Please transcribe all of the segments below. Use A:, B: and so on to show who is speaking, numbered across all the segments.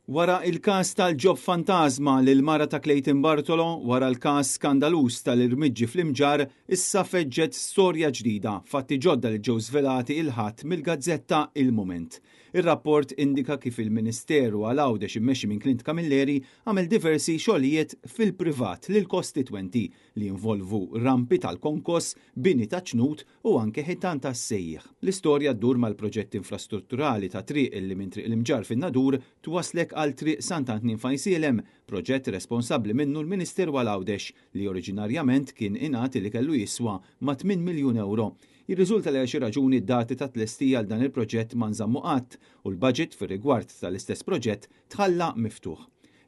A: Wara il-każ tal-ġob fantasma lil mara ta' Clayton Bartolo, wara l-każ skandalus tal-irmiġġi fl-imġar, issa feġġet storja ġdida, fatti ġodda li ġew żvelati il-ħadd mill-gazzetta Il-Mument. Ir-rapport indika kif il-Ministeru għal Għawdex immexxi minn Clint Camilleri għamel diversi xogħlijiet fil-privat lil kostitwenti li involvu rampi tal-konkos, bini ta' ċnut u anke ħitan ta' sejħ. L-istorja ddur mal-proġett infrastrutturali ta' triq illi minn triq l-imġar fin-Nadur twaslek għal triq Sant'Antnin Fajsielem, proġett responsabbli minnu l-Ministeru għal Għawdex li oriġinarjament kien ingħati li kellu jiswa ma' 8 miljun euro. Jirriżulta li xi raġuni d-dati ta' tlestija għal dan il-proġett ma nżammu qatt u l-budget fir-rigward tal-istess proġett tħalla miftuħ.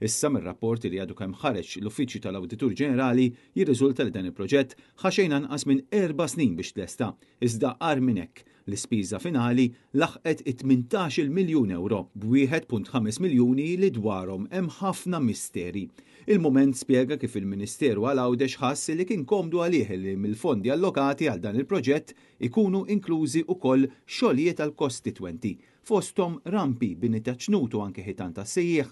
A: Issa mir-rapport li għadu kemm ħareġ l-Uffiċċju tal-Awditur Ġenerali jirriżulta li dan il-proġett ħaxejn anqas minn 4 snin biex tlesta, iżda qar minn hekk l-ispiża finali laħqet 18 miljun euro b'1.5 miljuni li dwarhom hemm ħafna misteri. Il-Mument spjega kif il-Ministeru għal Għawdex ħass li kien komdu għalih li mill-fondi allokati għal dan il-proġett ikunu inklużi wkoll xogħlijiet għal kostitwenti, fosthom rampi bini ta' ċnutu anke ħitan ta' sejħ.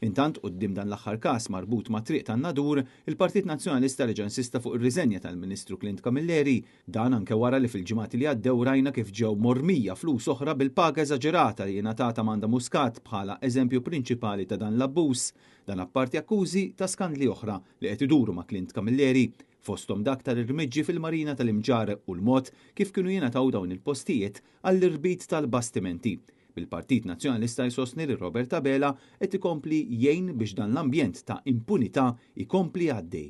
A: Intant quddiem dan l-aħħar każ marbut ma' triq tan-Nadur, il-Partit Nazzjonalista reġa' insista fuq ir-riżenja tal-Ministru Clint Camilleri, dan anke wara li fil-ġimgħati li għaddew rajna kif ġew mormija flus oħra bil-paga eżaġerata li ngħatata Amanda Muscat bħala eżempju prinċipali ta' dan l-abbuż, dan apparti akkużi ta' skandli oħra li qed iduru ma' Clint Camilleri, fosthom dak tal-irmiġġi fil-Marina tal-Imġar u l-mod kif kienu jingħataw dawn il-postijiet għall-irbit tal-bastimenti. Bil-Partit Nazzjonalista jsostni li Robert Abela qed ikompli jgħin biex dan l-ambjent ta' impunità ikompli għaddej.